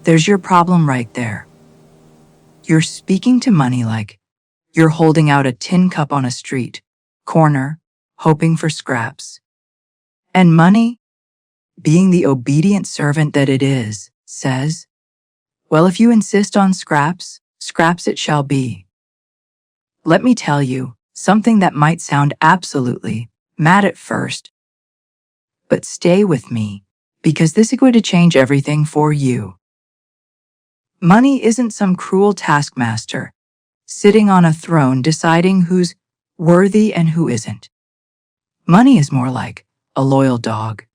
There's your problem right there. You're speaking to money like you're holding out a tin cup on a street corner, hoping for scraps. And money, being the obedient servant that it is, says, well, if you insist on scraps, scraps it shall be. Let me tell you something that might sound absolutely mad at first, but stay with me, because this is going to change everything for you. Money isn't some cruel taskmaster sitting on a throne deciding who's worthy and who isn't. Money is more like a loyal dog.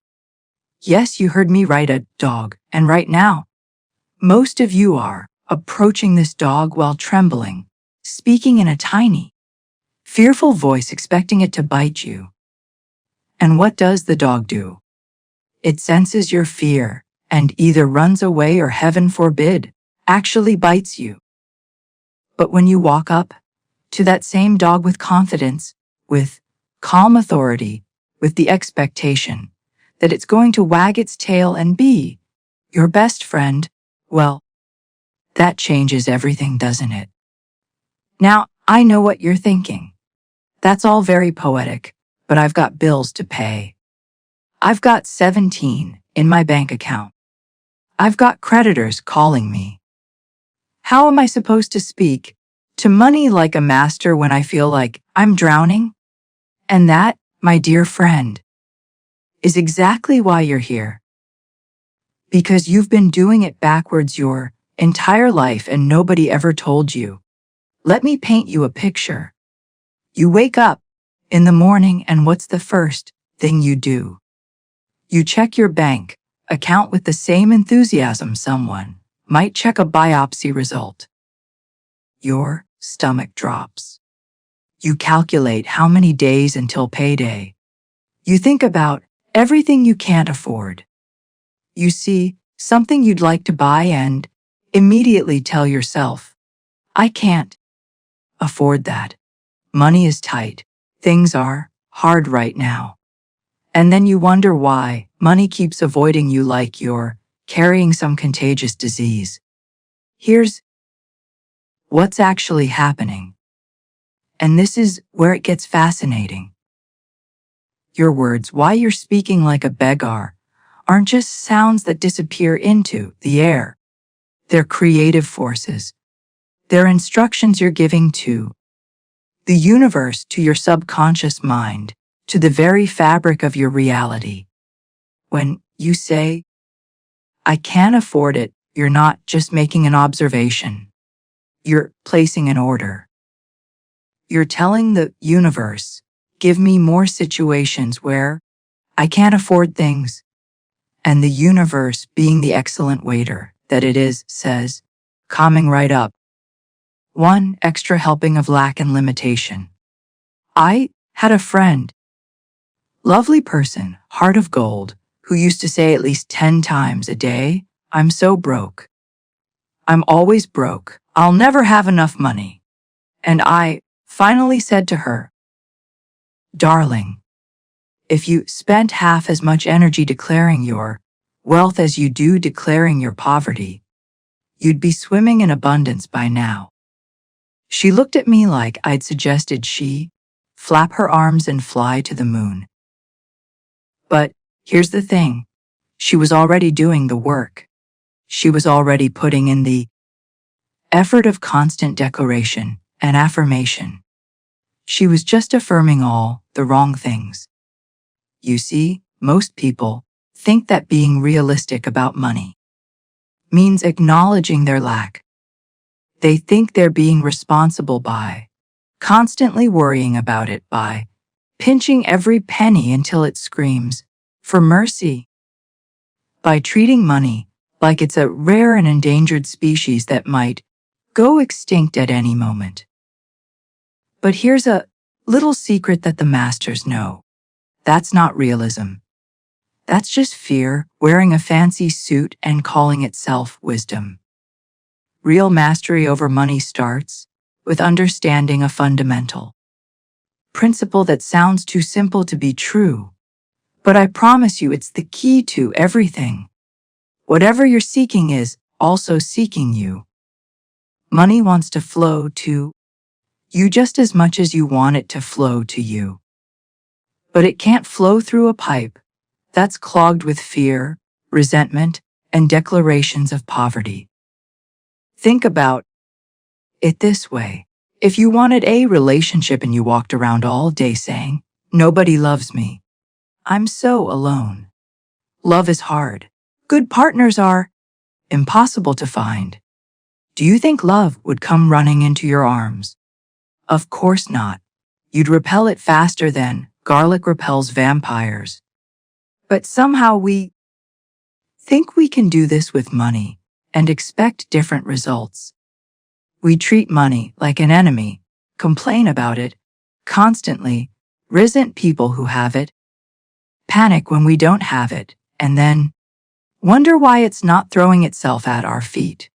Yes, you heard me right, a dog, and right now, most of you are approaching this dog while trembling, speaking in a tiny, fearful voice expecting it to bite you. And what does the dog do? It senses your fear and either runs away or, heaven forbid, actually bites you. But when you walk up to that same dog with confidence, with calm authority, with the expectation that it's going to wag its tail and be your best friend, well, that changes everything, doesn't it? Now, I know what you're thinking. That's all very poetic, but I've got bills to pay. I've got 17 in my bank account. I've got creditors calling me. How am I supposed to speak to money like a master when I feel like I'm drowning? And that, my dear friend, is exactly why you're here. Because you've been doing it backwards your entire life and nobody ever told you. Let me paint you a picture. You wake up in the morning and what's the first thing you do? You check your bank account with the same enthusiasm someone might check a biopsy result. Your stomach drops. You calculate how many days until payday. You think about everything you can't afford. You see something you'd like to buy and immediately tell yourself, I can't afford that. Money is tight. Things are hard right now. And then you wonder why money keeps avoiding you like you're carrying some contagious disease. Here's what's actually happening. And this is where it gets fascinating. Your words, why you're speaking like a beggar, aren't just sounds that disappear into the air. They're creative forces. They're instructions you're giving to the universe, to your subconscious mind, to the very fabric of your reality. When you say, I can't afford it, you're not just making an observation. You're placing an order. You're telling the universe, give me more situations where I can't afford things. And the universe, being the excellent waiter that it is, says, coming right up. One extra helping of lack and limitation. I had a friend, lovely person, heart of gold, who used to say at least 10 times a day, I'm so broke. I'm always broke. I'll never have enough money. And I finally said to her, darling, if you spent half as much energy declaring your wealth as you do declaring your poverty, you'd be swimming in abundance by now. She looked at me like I'd suggested she flap her arms and fly to the moon. But here's the thing. She was already doing the work. She was already putting in the effort of constant declaration and affirmation. She was just affirming all the wrong things. You see, most people think that being realistic about money means acknowledging their lack. They think they're being responsible by constantly worrying about it, by pinching every penny until it screams for mercy, by treating money like it's a rare and endangered species that might go extinct at any moment. But here's a little secret that the masters know. That's not realism. That's just fear wearing a fancy suit and calling itself wisdom. Real mastery over money starts with understanding a fundamental principle that sounds too simple to be true. But I promise you it's the key to everything. Whatever you're seeking is also seeking you. Money wants to flow to you just as much as you want it to flow to you. But it can't flow through a pipe that's clogged with fear, resentment, and declarations of poverty. Think about it this way. If you wanted a relationship and you walked around all day saying, "Nobody loves me. I'm so alone. Love is hard. Good partners are impossible to find." Do you think love would come running into your arms? Of course not. You'd repel it faster than garlic repels vampires. But somehow we think we can do this with money and expect different results. We treat money like an enemy, complain about it constantly, resent people who have it, panic when we don't have it, and then wonder why it's not throwing itself at our feet.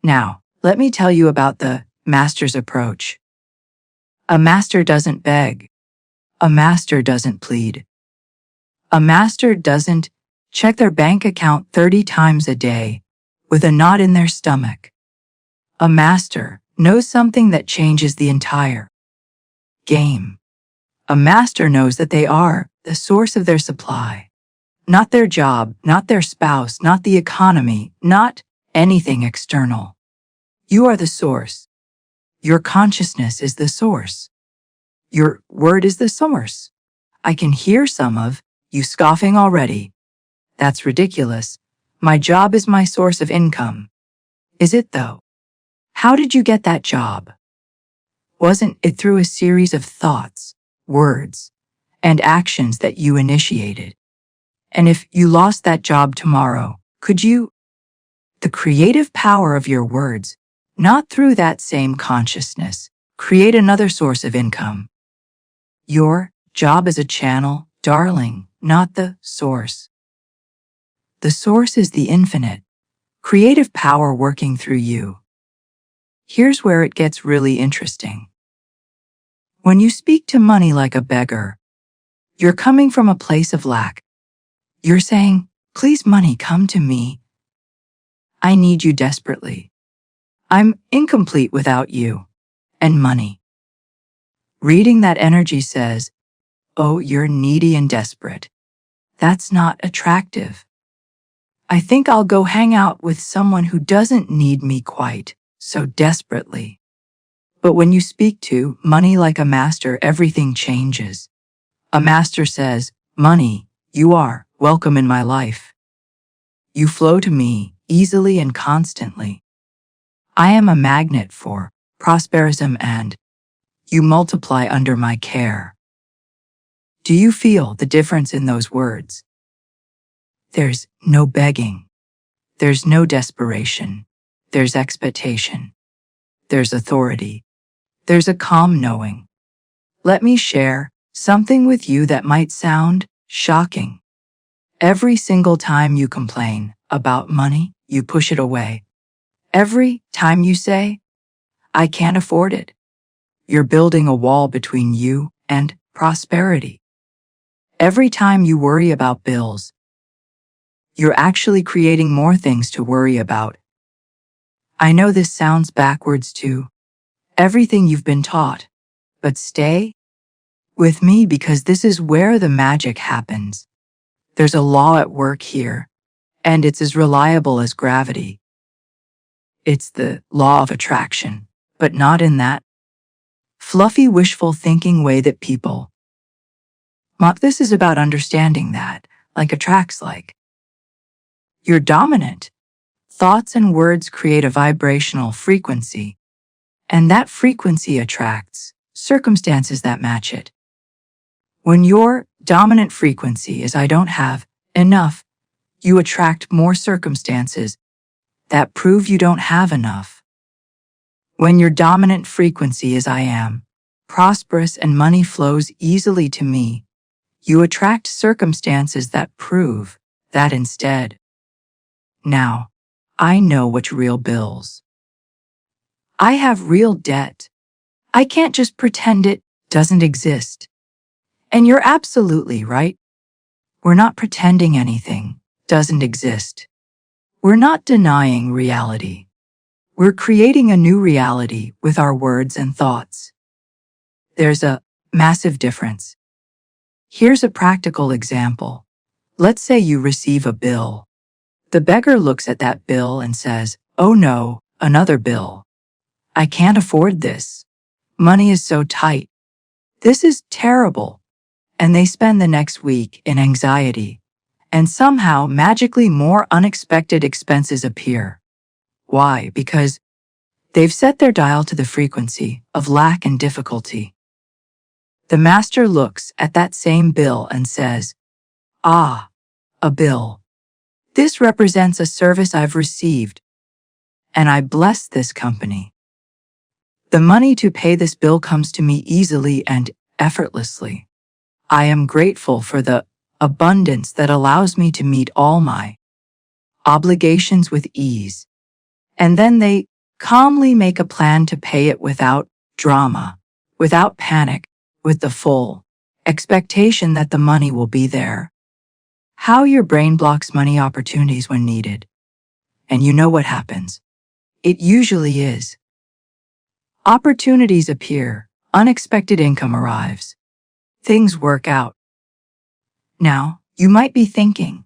Now, let me tell you about the master's approach. A master doesn't beg. A master doesn't plead. A master doesn't check their bank account 30 times a day with a knot in their stomach. A master knows something that changes the entire game. A master knows that they are the source of their supply, not their job, not their spouse, not the economy, not anything external. You are the source. Your consciousness is the source. Your word is the source. I can hear some of you scoffing already. That's ridiculous. My job is my source of income. Is it though? How did you get that job? Wasn't it through a series of thoughts, words, and actions that you initiated? And if you lost that job tomorrow, could you? The creative power of your words, not through that same consciousness, create another source of income. Your job is a channel, darling, not the source. The source is the infinite, creative power working through you. Here's where it gets really interesting. When you speak to money like a beggar, you're coming from a place of lack. You're saying, "Please, money, come to me. I need you desperately. I'm incomplete without you." And money, reading that energy, says, "Oh, you're needy and desperate. That's not attractive. I think I'll go hang out with someone who doesn't need me quite so desperately." But when you speak to money like a master, everything changes. A master says, "Money, you are welcome in my life. You flow to me easily and constantly. I am a magnet for prosperism and you multiply under my care." Do you feel the difference in those words? There's no begging. There's no desperation. There's expectation. There's authority. There's a calm knowing. Let me share something with you that might sound shocking. Every single time you complain about money, you push it away. Every time you say, "I can't afford it," you're building a wall between you and prosperity. Every time you worry about bills, you're actually creating more things to worry about. I know this sounds backwards to everything you've been taught, but stay with me because this is where the magic happens. There's a law at work here, and it's as reliable as gravity. It's the law of attraction, but not in that fluffy, wishful thinking way that people mock. This is about understanding that, like attracts like. You're dominant. Thoughts and words create a vibrational frequency, and that frequency attracts circumstances that match it. When your dominant frequency is "I don't have enough," you attract more circumstances that prove you don't have enough. When your dominant frequency is "I am prosperous and money flows easily to me," you attract circumstances that prove that instead. Now, I know what's real bills. I have real debt. I can't just pretend it doesn't exist. And you're absolutely right. We're not pretending anything doesn't exist. We're not denying reality. We're creating a new reality with our words and thoughts. There's a massive difference. Here's a practical example. Let's say you receive a bill. The beggar looks at that bill and says, "Oh no, another bill. I can't afford this. Money is so tight. This is terrible." And they spend the next week in anxiety. And somehow, magically, more unexpected expenses appear. Why? Because they've set their dial to the frequency of lack and difficulty. The master looks at that same bill and says, "Ah, a bill. This represents a service I've received, and I bless this company. The money to pay this bill comes to me easily and effortlessly. I am grateful for the abundance that allows me to meet all my obligations with ease." And then they calmly make a plan to pay it without drama, without panic, with the full expectation that the money will be there. How your brain blocks money opportunities when needed. And you know what happens. It usually is. Opportunities appear, unexpected income arrives. Things work out. Now, you might be thinking,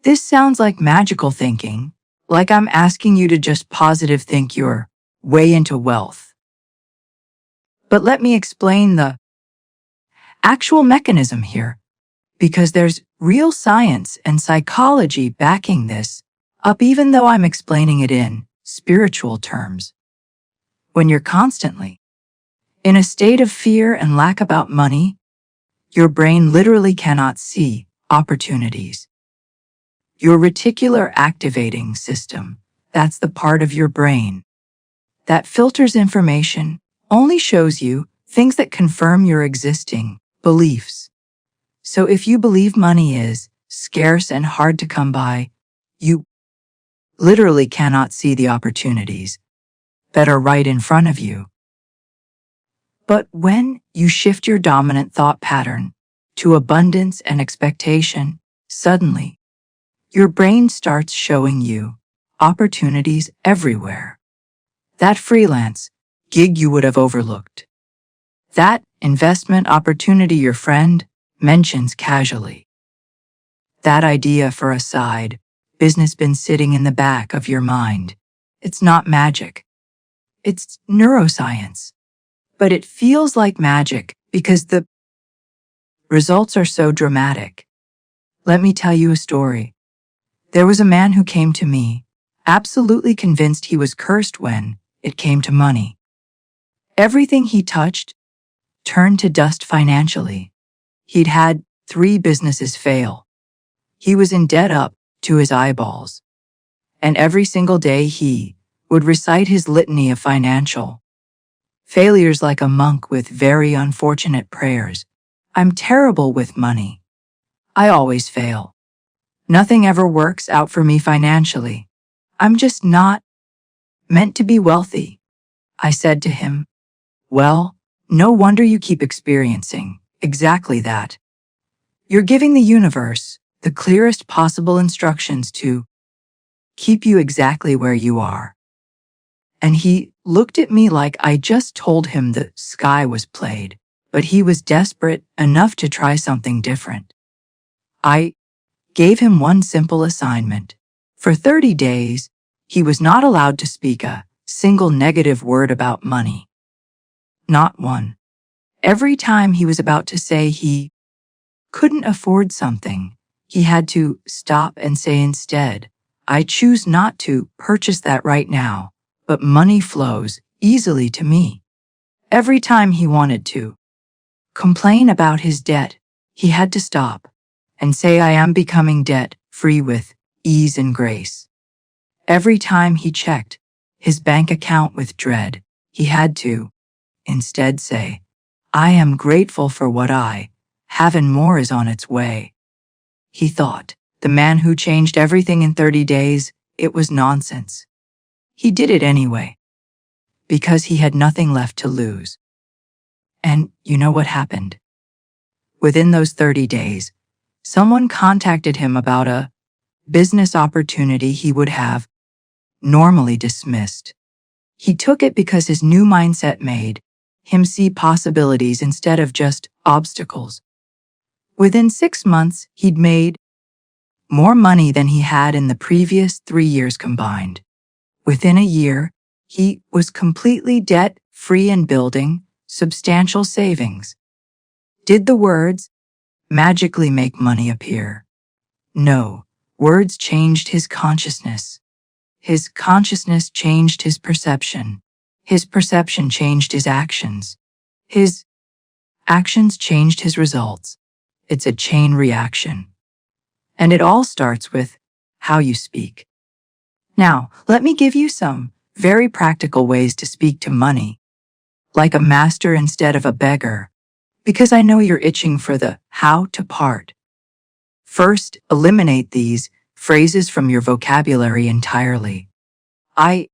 this sounds like magical thinking, like I'm asking you to just positive think your way into wealth. But let me explain the actual mechanism here, because there's real science and psychology backing this up, even though I'm explaining it in spiritual terms. When you're constantly in a state of fear and lack about money, your brain literally cannot see opportunities. Your reticular activating system, that's the part of your brain that filters information, only shows you things that confirm your existing beliefs. So if you believe money is scarce and hard to come by, you literally cannot see the opportunities that are right in front of you. But when you shift your dominant thought pattern to abundance and expectation, suddenly, your brain starts showing you opportunities everywhere. That freelance gig you would have overlooked. That investment opportunity your friend mentions casually. That idea for a side business been sitting in the back of your mind. It's not magic. It's neuroscience. But it feels like magic because the results are so dramatic. Let me tell you a story. There was a man who came to me, absolutely convinced he was cursed when it came to money. Everything he touched turned to dust financially. He'd had 3 businesses fail. He was in debt up to his eyeballs. And every single day he would recite his litany of financial failures like a monk with very unfortunate prayers. I'm terrible with money. I always fail. Nothing ever works out for me financially. I'm just not meant to be wealthy. I said to him, "Well, no wonder you keep experiencing exactly that. You're giving the universe the clearest possible instructions to keep you exactly where you are." And he looked at me like I just told him the sky was played, but he was desperate enough to try something different. I gave him one simple assignment. For 30 days, he was not allowed to speak a single negative word about money. Not one. Every time he was about to say he couldn't afford something, he had to stop and say instead, "I choose not to purchase that right now, but money flows easily to me." Every time he wanted to complain about his debt, he had to stop and say, "I am becoming debt-free with ease and grace." Every time he checked his bank account with dread, he had to instead say, "I am grateful for what I have and more is on its way." He thought, the man who changed everything in 30 days, it was nonsense. He did it anyway, because he had nothing left to lose. And you know what happened? Within those 30 days, someone contacted him about a business opportunity he would have normally dismissed. He took it because his new mindset made him see possibilities instead of just obstacles. Within 6 months, he'd made more money than he had in the previous 3 years combined. Within a year, he was completely debt-free and building substantial savings. Did the words magically make money appear? No, words changed his consciousness. His consciousness changed his perception. His perception changed his actions. His actions changed his results. It's a chain reaction. And it all starts with how you speak. Now, let me give you some very practical ways to speak to money, like a master instead of a beggar, because I know you're itching for the how to part. First, eliminate these phrases from your vocabulary entirely. I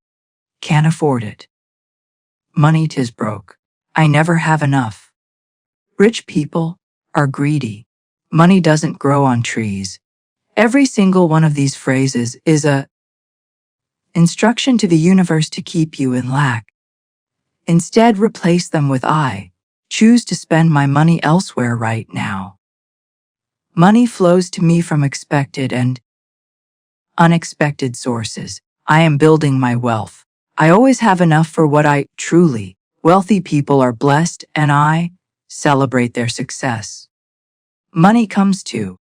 can't afford it. Money 'tis broke. I never have enough. Rich people are greedy. Money doesn't grow on trees. Every single one of these phrases is a instruction to the universe to keep you in lack. Instead, replace them with I choose to spend my money elsewhere right now. Money flows to me from expected and unexpected sources. I am building my wealth. I always have enough for what I truly. Wealthy people are blessed and I celebrate their success. Money comes to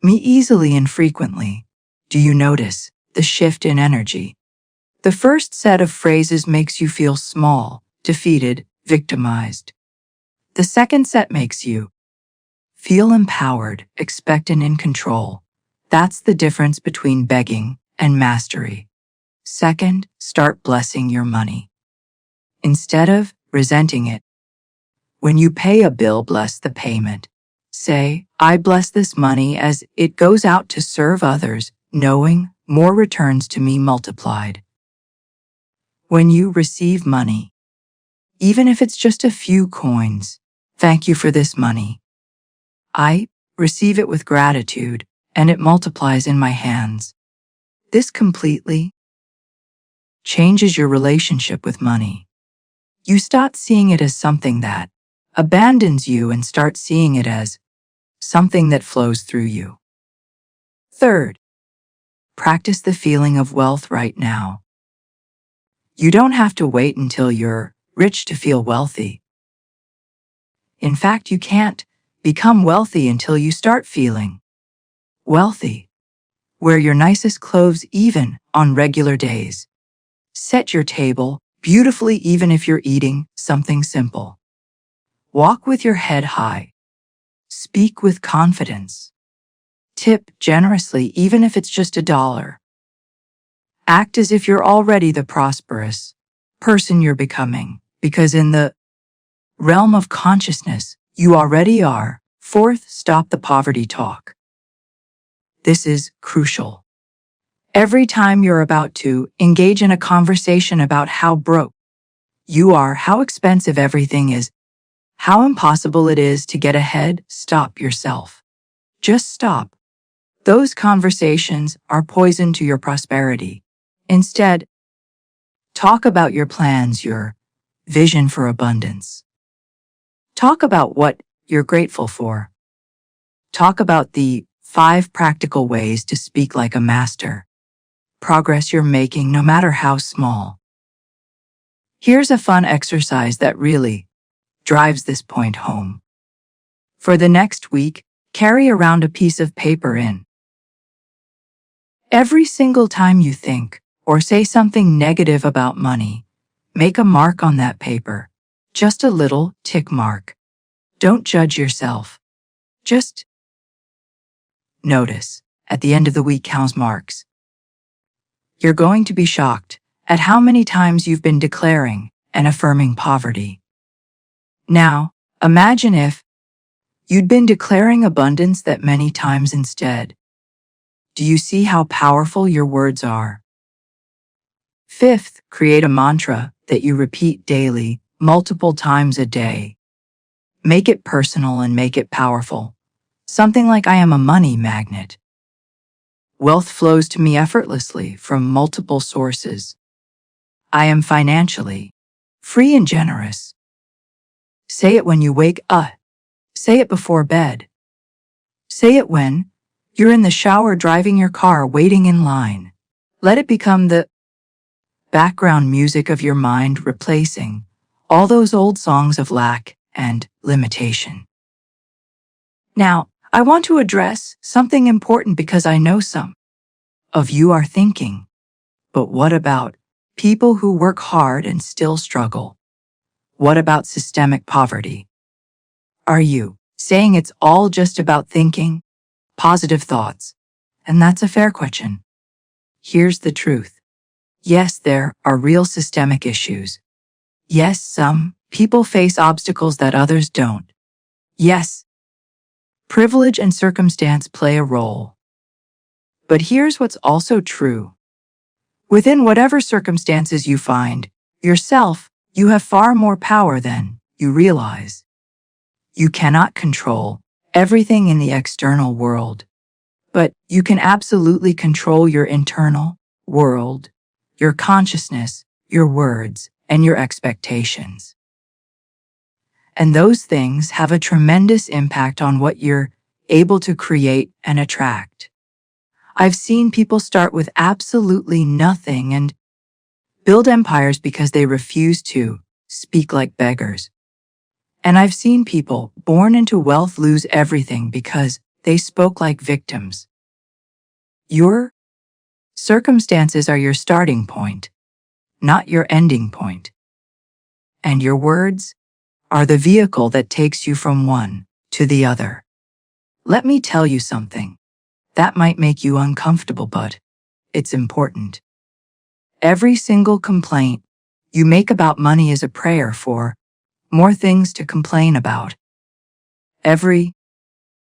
me easily and frequently. Do you notice the shift in energy? The first set of phrases makes you feel small, defeated, victimized. The second set makes you feel empowered, expectant, and in control. That's the difference between begging and mastery. Second, start blessing your money instead of resenting it. When you pay a bill, bless the payment. Say, I bless this money as it goes out to serve others, knowing more returns to me multiplied. When you receive money, even if it's just a few coins, thank you for this money. I receive it with gratitude, and it multiplies in my hands. This completely changes your relationship with money. You stop seeing it as something that abandons you and start seeing it as something that flows through you. Third, practice the feeling of wealth right now. You don't have to wait until you're rich to feel wealthy. In fact, you can't become wealthy until you start feeling wealthy. Wear your nicest clothes even on regular days. Set your table beautifully even if you're eating something simple. Walk with your head high. Speak with confidence. Tip generously even if it's just $1. Act as if you're already the prosperous person you're becoming, because in the realm of consciousness, you already are. Fourth, stop the poverty talk. This is crucial. Every time you're about to engage in a conversation about how broke you are, how expensive everything is, how impossible it is to get ahead, stop yourself. Just stop. Those conversations are poison to your prosperity. Instead, talk about your plans, your vision for abundance. Talk about what you're grateful for. Talk about the 5 practical ways to speak like a master. Progress you're making, no matter how small. Here's a fun exercise that really drives this point home. For the next week, carry around a piece of paper in. Every single time you think or say something negative about money, make a mark on that paper. Just a little tick mark. Don't judge yourself. Just notice, at the end of the week, count marks. You're going to be shocked at how many times you've been declaring and affirming poverty. Now, imagine if you'd been declaring abundance that many times instead. Do you see how powerful your words are? Fifth, create a mantra that you repeat daily, multiple times a day. Make it personal and make it powerful. Something like, I am a money magnet. Wealth flows to me effortlessly from multiple sources. I am financially free and generous. Say it when you wake up. Say it before bed. Say it when you're in the shower driving your car waiting in line. Let it become the background music of your mind, replacing all those old songs of lack and limitation. Now, I want to address something important because I know some of you are thinking, but what about people who work hard and still struggle? What about systemic poverty? Are you saying it's all just about thinking positive thoughts? And that's a fair question. Here's the truth. Yes, there are real systemic issues. Yes, some people face obstacles that others don't. Yes, privilege and circumstance play a role. But here's what's also true. Within whatever circumstances you find yourself, you have far more power than you realize. You cannot control everything in the external world, but you can absolutely control your internal world, your consciousness, your words, and your expectations. And those things have a tremendous impact on what you're able to create and attract. I've seen people start with absolutely nothing and build empires because they refuse to speak like beggars. And I've seen people born into wealth lose everything because they spoke like victims. Your circumstances are your starting point, not your ending point. And your words are the vehicle that takes you from one to the other. Let me tell you something. That might make you uncomfortable, but it's important. Every single complaint you make about money is a prayer for more things to complain about. Every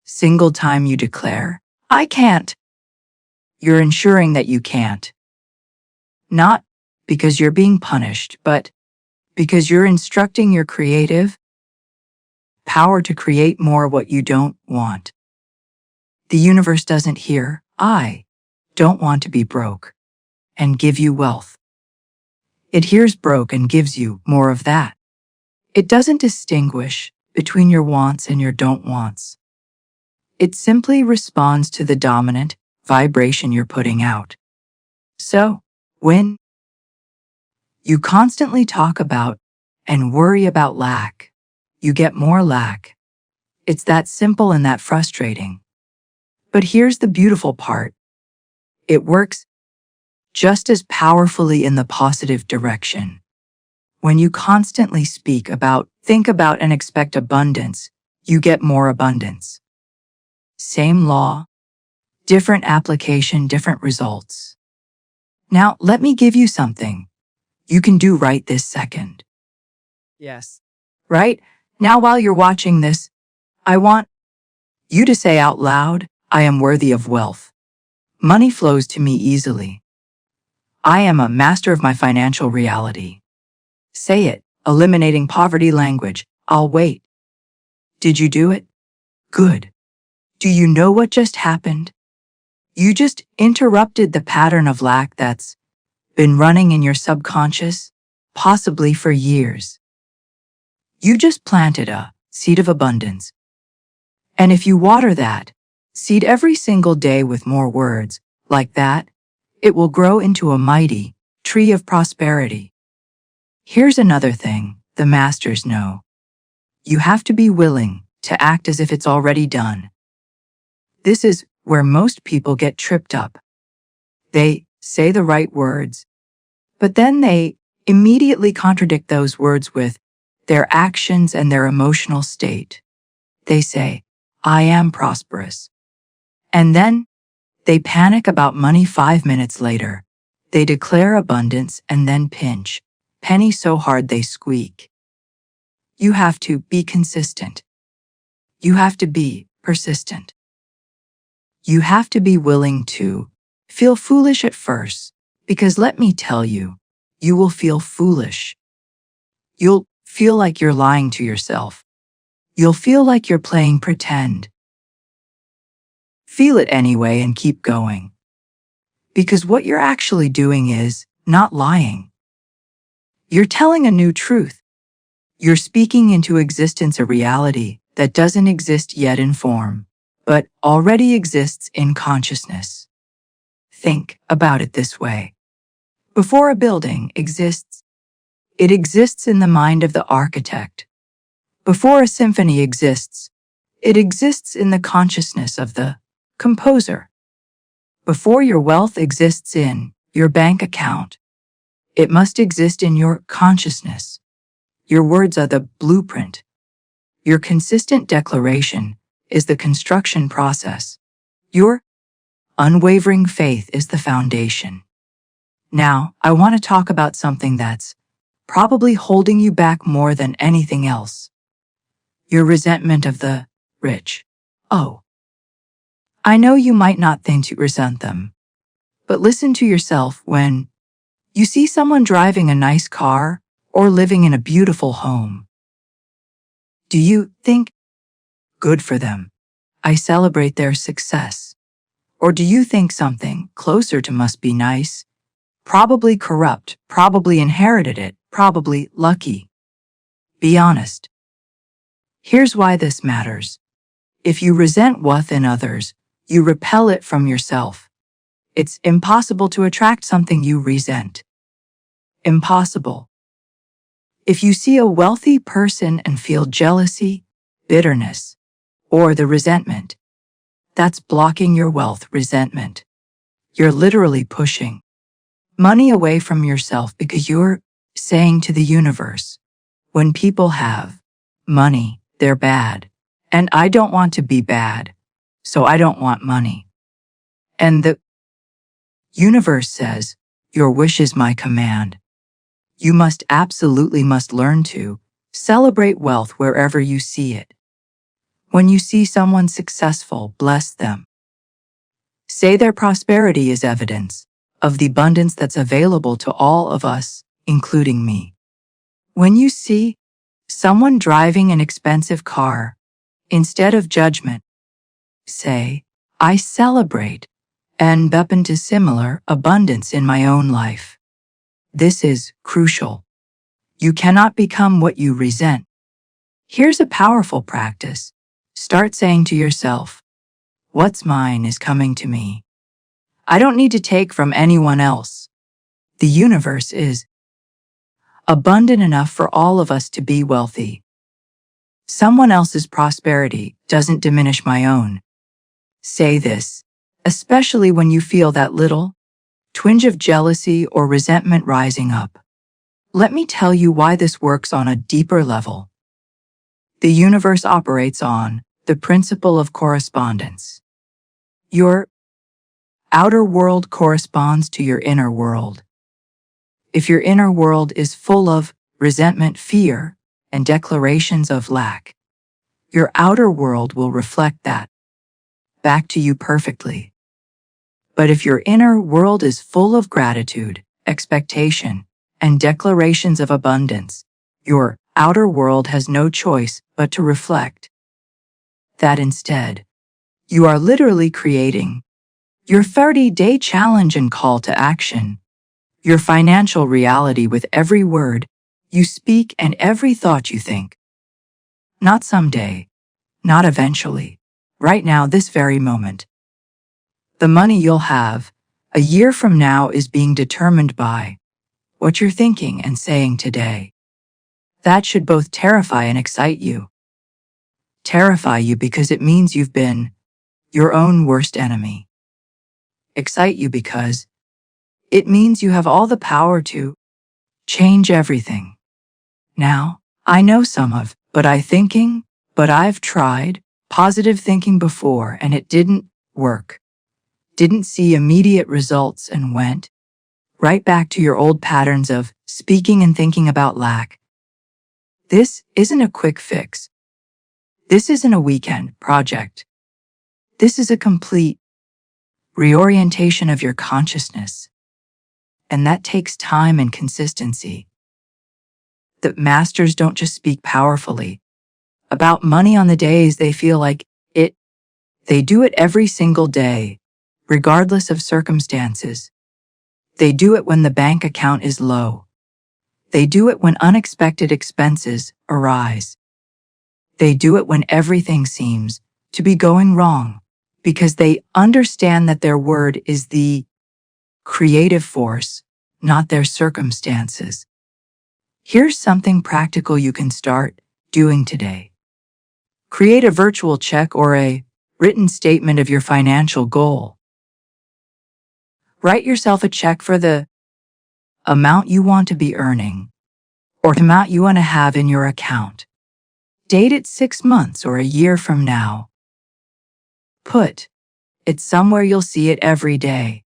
single time you declare, I can't, you're ensuring that you can't. Not because you're being punished, but because you're instructing your creative power to create more what you don't want. The universe doesn't hear, I don't want to be broke, and give you wealth. It hears broke and gives you more of that. It doesn't distinguish between your wants and your don't wants. It simply responds to the dominant vibration you're putting out. So, when you constantly talk about and worry about lack, you get more lack. It's that simple and that frustrating. But here's the beautiful part. It works just as powerfully in the positive direction. When you constantly speak about, think about, and expect abundance, you get more abundance. Same law, different application, different results. Now, let me give you something you can do right this second. Yes. Right? Now, while you're watching this, I want you to say out loud, I am worthy of wealth. Money flows to me easily. I am a master of my financial reality. Say it, eliminating poverty language. I'll wait. Did you do it? Good. Do you know what just happened? You just interrupted the pattern of lack that's been running in your subconscious, possibly for years. You just planted a seed of abundance. And if you water that seed every single day with more words like that, it will grow into a mighty tree of prosperity. Here's another thing the masters know. You have to be willing to act as if it's already done. This is where most people get tripped up. They say the right words, but then they immediately contradict those words with their actions and their emotional state. They say, I am prosperous. And then they panic about money 5 minutes later. They declare abundance and then pinch penny so hard they squeak. You have to be consistent. You have to be persistent. You have to be willing to feel foolish at first, because let me tell you, you will feel foolish. You'll feel like you're lying to yourself. You'll feel like you're playing pretend. Feel it anyway and keep going. Because what you're actually doing is not lying. You're telling a new truth. You're speaking into existence a reality that doesn't exist yet in form, but already exists in consciousness. Think about it this way. Before a building exists, it exists in the mind of the architect. Before a symphony exists, it exists in the consciousness of the composer. Before your wealth exists in your bank account, it must exist in your consciousness. Your words are the blueprint. Your consistent declaration is the construction process. Your unwavering faith is the foundation. Now, I want to talk about something that's probably holding you back more than anything else. Your resentment of the rich. Oh, I know you might not think you resent them, but listen to yourself when you see someone driving a nice car or living in a beautiful home. Do you think, good for them, I celebrate their success? Or do you think something closer to must be nice, probably corrupt, probably inherited it, probably lucky? Be honest. Here's why this matters. If you resent wealth in others, you repel it from yourself. It's impossible to attract something you resent. Impossible. If you see a wealthy person and feel jealousy, bitterness, or the resentment, that's blocking your wealth resentment. You're literally pushing money away from yourself because you're saying to the universe, when people have money, they're bad, and I don't want to be bad, so I don't want money. And the universe says, your wish is my command. You absolutely must learn to celebrate wealth wherever you see it. When you see someone successful, bless them. Say their prosperity is evidence of the abundance that's available to all of us, including me. When you see someone driving an expensive car, instead of judgment, say, I celebrate and bump into similar abundance in my own life. This is crucial. You cannot become what you resent. Here's a powerful practice. Start saying to yourself, what's mine is coming to me. I don't need to take from anyone else. The universe is abundant enough for all of us to be wealthy. Someone else's prosperity doesn't diminish my own. Say this, especially when you feel that little twinge of jealousy or resentment rising up. Let me tell you why this works on a deeper level. The universe operates on the principle of correspondence. Your outer world corresponds to your inner world. If your inner world is full of resentment, fear, and declarations of lack, your outer world will reflect that back to you perfectly. But if your inner world is full of gratitude, expectation, and declarations of abundance, your outer world has no choice but to reflect that instead. You are literally creating your 30-day challenge and call to action, your financial reality with every word you speak and every thought you think. Not someday, not eventually, right now, this very moment. The money you'll have a year from now is being determined by what you're thinking and saying today. That should both terrify and excite you. Terrify you because it means you've been your own worst enemy. Excite you because it means you have all the power to change everything. Now, I know some of, but I've tried positive thinking before and it didn't work. Didn't see immediate results and went right back to your old patterns of speaking and thinking about lack. This isn't a quick fix. This isn't a weekend project. This is a complete reorientation of your consciousness. And that takes time and consistency. The masters don't just speak powerfully about money on the days they feel like it. They do it every single day, regardless of circumstances. They do it when the bank account is low. They do it when unexpected expenses arise. They do it when everything seems to be going wrong, because they understand that their word is the creative force, not their circumstances. Here's something practical you can start doing today. Create a virtual check or a written statement of your financial goal. Write yourself a check for the amount you want to be earning or the amount you want to have in your account. Date it 6 months or a year from now. Put it somewhere you'll see it every day.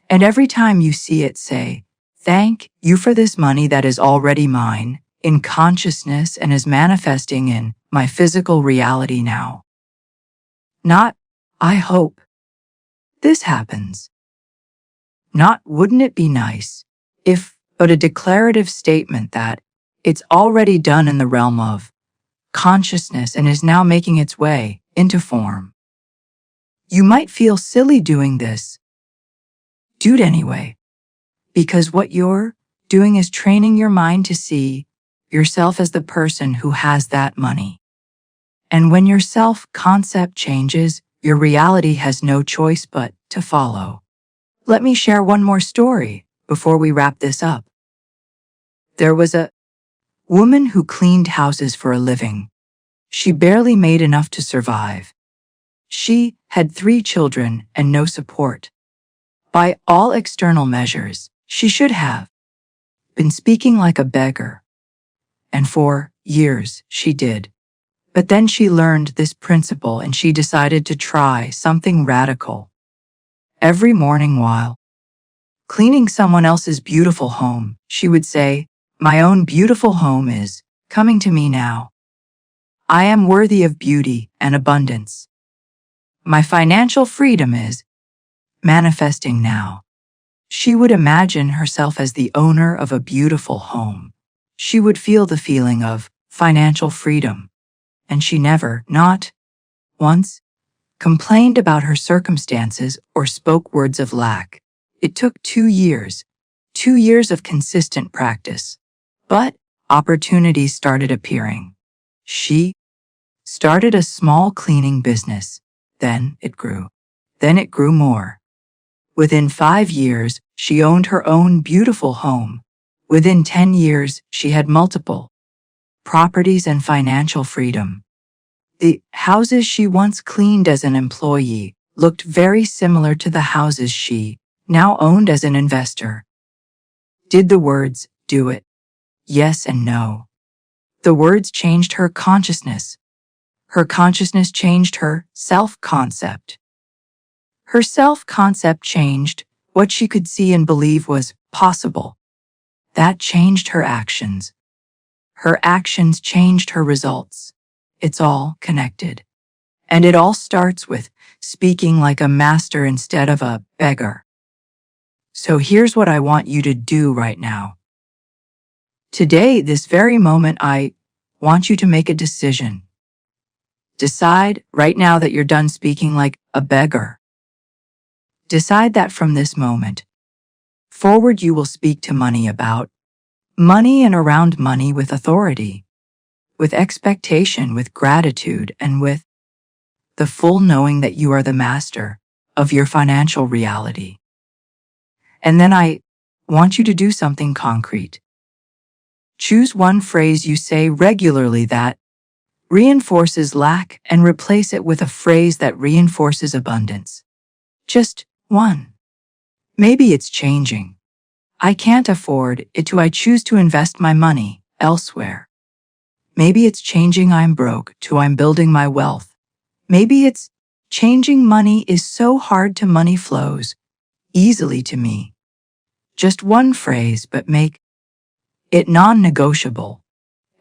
And every time you see it, say, "Thank you for this money that is already mine, in consciousness and is manifesting in my physical reality now." Not, "I hope this happens." Not, "Wouldn't it be nice if," but a declarative statement that it's already done in the realm of consciousness and is now making its way into form. You might feel silly doing this. Do it anyway, because what you're doing is training your mind to see yourself as the person who has that money. And when your self-concept changes, your reality has no choice but to follow. Let me share one more story before we wrap this up. There was a woman who cleaned houses for a living. She barely made enough to survive. She had 3 children and no support. By all external measures, she should have been speaking like a beggar. And for years, she did. But then she learned this principle and she decided to try something radical. Every morning while cleaning someone else's beautiful home, she would say, "My own beautiful home is coming to me now. I am worthy of beauty and abundance. My financial freedom is manifesting now." She would imagine herself as the owner of a beautiful home. She would feel the feeling of financial freedom. And she never, not once, complained about her circumstances or spoke words of lack. It took 2 years of consistent practice. But opportunities started appearing. She started a small cleaning business. Then it grew. Then it grew more. Within 5 years, she owned her own beautiful home. Within 10 years, she had multiple properties and financial freedom. The houses she once cleaned as an employee looked very similar to the houses she now owned as an investor. Did the words do it? Yes and no. The words changed her consciousness. Her consciousness changed her self-concept. Her self-concept changed what she could see and believe was possible. That changed her actions. Her actions changed her results. It's all connected. And it all starts with speaking like a master instead of a beggar. So here's what I want you to do right now. Today, this very moment, I want you to make a decision. Decide right now that you're done speaking like a beggar. Decide that from this moment forward you will speak to money about money and around money with authority, with expectation, with gratitude, and with the full knowing that you are the master of your financial reality. And then I want you to do something concrete. Choose one phrase you say regularly that reinforces lack and replace it with a phrase that reinforces abundance. Just one. Maybe it's changing. I can't afford it, to I choose to invest my money elsewhere. Maybe it's changing I'm broke to I'm building my wealth. Maybe it's changing money is so hard to money flows easily to me. Just one phrase, but make it non-negotiable.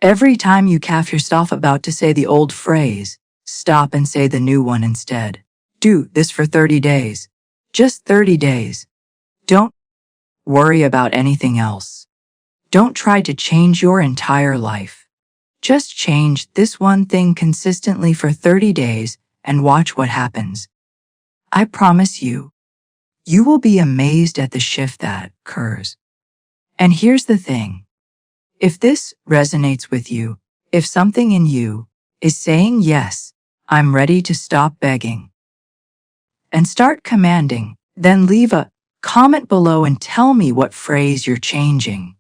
Every time you catch yourself about to say the old phrase, stop and say the new one instead. Do this for 30 days. Just 30 days. Don't worry about anything else. Don't try to change your entire life. Just change this one thing consistently for 30 days and watch what happens. I promise you, You will be amazed at the shift that occurs. And here's the thing. If this resonates with you, if something in you is saying, yes, I'm ready to stop begging and start commanding, then leave a comment below and tell me what phrase you're changing.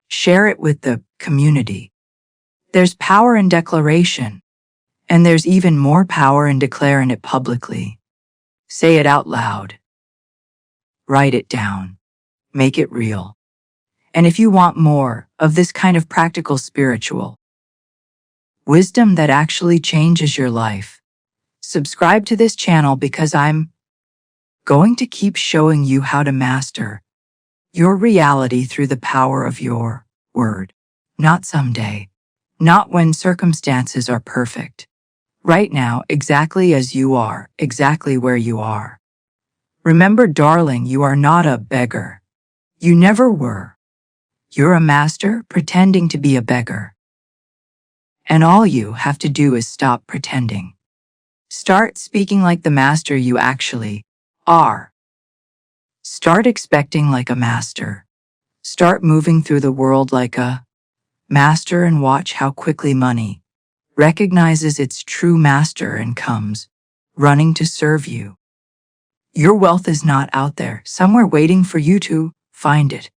Share it with the community. There's power in declaration, and there's even more power in declaring it publicly. Say it out loud. Write it down. Make it real. And if you want more of this kind of practical spiritual wisdom that actually changes your life, subscribe to this channel because I'm going to keep showing you how to master your reality through the power of your word. Not someday. Not when circumstances are perfect. Right now, exactly as you are, exactly where you are. Remember, darling, you are not a beggar. You never were. You're a master pretending to be a beggar. And all you have to do is stop pretending. Start speaking like the master you actually are. Start expecting like a master. Start moving through the world like a master and watch how quickly money recognizes its true master and comes running to serve you. Your wealth is not out there, somewhere waiting for you to find it.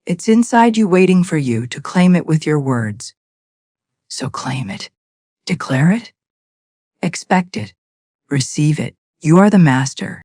It's inside you waiting for you to claim it with your words. So claim it, declare it, expect it, receive it. You are the master.